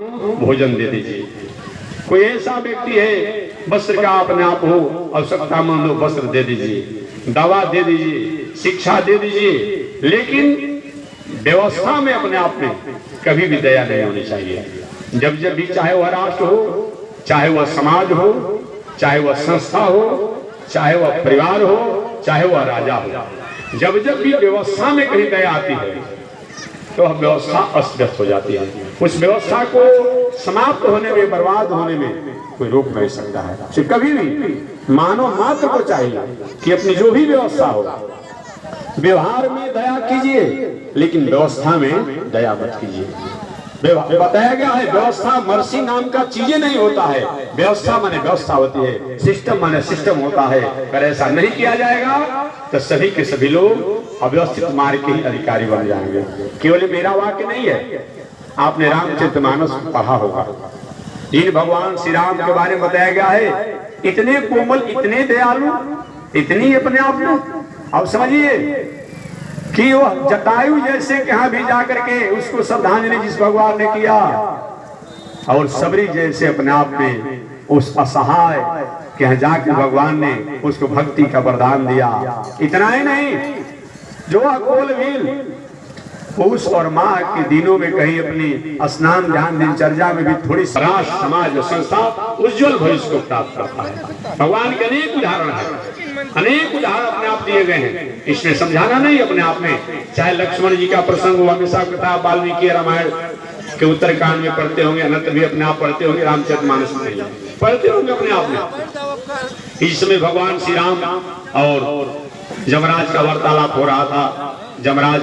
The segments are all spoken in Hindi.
भोजन दे दीजिए। कोई ऐसा व्यक्ति है वस्त्र का अपने आप हो, आवश्यकतामंद हो, वस्त्र दे दीजिए, दवा दे दीजिए, शिक्षा दे दीजिए, लेकिन व्यवस्था में अपने आप में कभी भी दया नहीं होनी चाहिए। जब जब भी, चाहे वह राष्ट्र हो, चाहे वह समाज हो, चाहे वह संस्था हो, चाहे वह परिवार हो, चाहे वह राजा हो, जब जब भी व्यवस्था में कहीं दया आती है तो व्यवस्था अस्त व्यस्त हो जाती है। उस व्यवस्था को समाप्त होने में, बर्बाद होने में कोई रोक नहीं सकता है। फिर कभी भी मानव मात्र को चाहिए कि अपनी जो भी व्यवस्था हो, व्यवहार में दया कीजिए, लेकिन व्यवस्था में दया मत कीजिए। बताया गया है व्यवस्था मर्सी नाम का चीजें नहीं होता है। व्यवस्था माने व्यवस्था होती है, सिस्टम माने सिस्टम होता है। अगर ऐसा नहीं किया जाएगा तो सभी के सभी लोग अव्यवस्थित मार्ग के अधिकारी बन जाएंगे। केवल मेरा वाक्य नहीं है, आपने रामचरितमानस पढ़ा होगा। जिन भगवान श्री राम के बारे में बताया गया है, इतने कोमल, इतने दयालु, इतनी अपने आप में। अब समझिए कि वो जटायु जैसे कहाँ भी जाकर के उसको श्रद्धांजलि जिस भगवान ने किया, और सबरी जैसे अपने आप में उस असहाय के यहाँ जाकर भगवान ने उसको भक्ति का वरदान दिया। इतना ही नहीं, जो अकोल भील पुरुष और माँ के दिनों में कहीं अपनी स्नान ध्यान दिनचर्या में भी थोड़ी राष्ट्र समाज और संस्था उज्जवल भविष्य को प्राप्त करता है। भगवान के अनेक उदाहरण है, अनेक उदाहरण अपने आप दिए गए हैं। इसमें समझाना नहीं अपने आप में। चाहे लक्ष्मण जी का प्रसंग हो, हमेशा किताब वाल्मीकि रामायण के उत्तरकांड में पढ़ते होंगे, अनंत भी अपने आप पढ़ते होंगे, रामचरितमानस में पढ़ते होंगे अपने आप में। इस समय भगवान श्री राम और जमराज का वार्तालाप हो रहा था। जमराज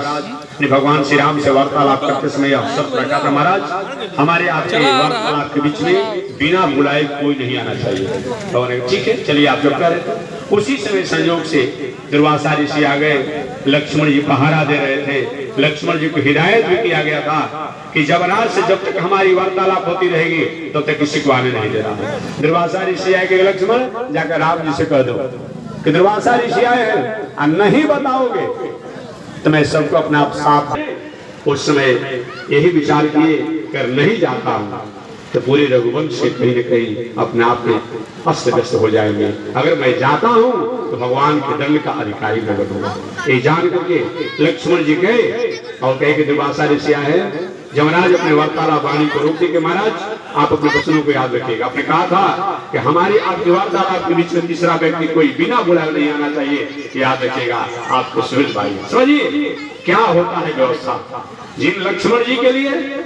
ने भगवान श्री राम से वार्तालाप करते समय शब्द रखा था, महाराज हमारे आपके वार्तालाप के बीच में बिना बुलाए कोई नहीं आना चाहिए। तो ठीक है, चलिए आप जो कह रहे थे। उसी समय संयोग से दुर्वासा ऋषि आ गए। लक्ष्मण जी पहारा दे रहे थे। लक्ष्मण जी को हिदायत भी किया गया था कि जमराज से जब तक हमारी वार्तालाप होती रहेगी तब तक किसी को आने नहीं देना। दुर्वासा ऋषि आए कि लक्ष्मण जाकर राम जी से कह दो कि दुर्वासा ऋषि आए हैं और नहीं बताओगे तो मैं सबको अपने आप साथ। उस समय यही विचार किए कर नहीं जाता हूं तो पूरे रघुवंश से कहीं न कहीं अपने आप में अस्त व्यस्त हो जाएंगे। अगर मैं जाता हूं तो भगवान के दंड का अधिकारी मैं बनूंगा। ये जान करके लक्ष्मण जी गए और कहे कि दुर्वासा ऋषि आए हैं। जमराज अपने वार्तालाप वाणी को रोक के, महाराज आप अपने वचनों को याद रखिएगा। आपने कहा था कि हमारी आपके वार्तालाप के बीच में तीसरा व्यक्ति कोई बिना बुलाए नहीं आना चाहिए। याद रखिएगा, आपको सुमित भाई। समझिए क्या होता है व्यवस्था। जिन लक्ष्मण जी के लिए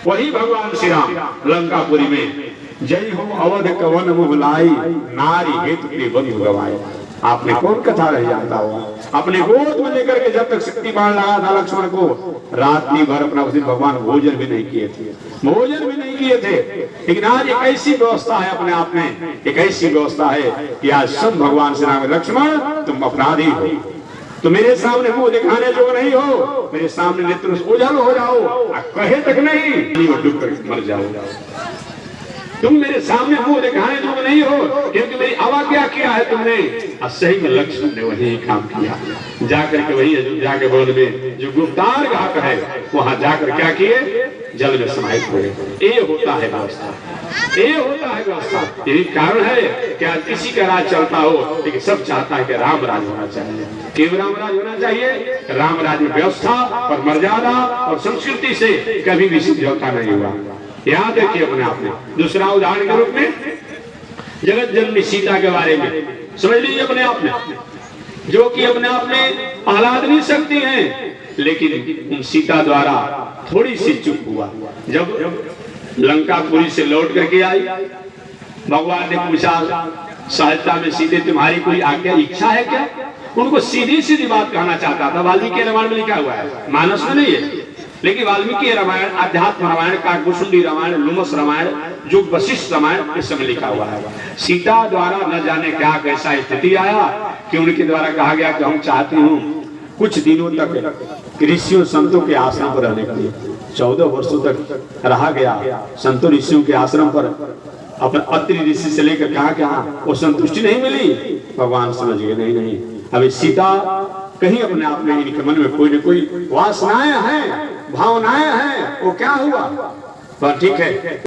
वही भगवान श्री राम लंकापुरी में जय हो अवध कवन मुगलाई नारी हेतु के बंधु गवाए। आपने कौन कथा रह जाता होगा। अपने गोद में लेकर के जब तक शक्ति बाण लगा था लक्ष्मण को, रात्रि भर अपना उस दिन भगवान भोजन भी नहीं किए थे, भोजन भी नहीं किए थे। लेकिन आज एक ऐसी व्यवस्था है अपने आप में, एक ऐसी व्यवस्था है कि आज सब भगवान श्री राम लक्ष्मण तुम अपराधी हो, तो मेरे सामने मुंह दिखाने जो नहीं हो, मेरे सामने नेत्र ओझल हो जाओ, कहे तक नहीं डूब कर मर जाओ। तुम मेरे सामने मुंह दिखाने जो नहीं हो, क्योंकि मेरी अवज्ञा किया है तुमने। और सही में लक्ष्मण ने वही काम किया। जाकर के वही अयोध्या के वन में जो गुप्तार घाट है वहां जाकर क्या किए, जल में समाहित हुए। ये होता है व्यवस्था, ये होता है व्यवस्था। यही कारण है कि आज किसी का राज चलता हो लेकिन सब चाहता है कि राम राज होना चाहिए। क्यों राम राज होना चाहिए? राम राज में व्यवस्था और मर्यादा और संस्कृति से कभी भी समझौता नहीं हुआ। याद रखिए अपने आप में। दूसरा उदाहरण के रूप में जगत जननी सीता के बारे में समझ लीजिए अपने आप में, जो कि अपने आप में आह्लादनीय शक्ति है, लेकिन सीता द्वारा थोड़ी सी चूक हुआ। जब लंकापुरी से लौट करके आई, भगवान ने पूछा सहजता में, सीधे तुम्हारी कोई आज्ञा इच्छा है क्या? उनको सीधी सीधी बात कहना चाहता था। वाल्मीकि रामायण में लिखा हुआ है, मानस में नहीं है, लेकिन वाल्मीकि रामायण, अध्यात्म रामायण, काकभूषुंडी रामायण, लुमस रामायण, युग वशिष्ठ रामायण इस समय लिखा हुआ है। सीता द्वारा न जाने क्या कैसा स्थिति आया कि उनके द्वारा कहा गया कि हम चाहते हूँ कुछ दिनों तक ऋषियों संतों के आश्रम पर रहने के लिए। 14 वर्षों तक रहा गया संतों ऋषियों के आश्रम पर। अपने अत्रि ऋषि से लेकर कहा वो संतुष्टि नहीं मिली। भगवान समझ गए नहीं, अभी सीता कहीं अपने आप में इनके मन में कोई न कोई वासनाएं हैं, भावनाएं हैं। वो क्या हुआ, तो ठीक है।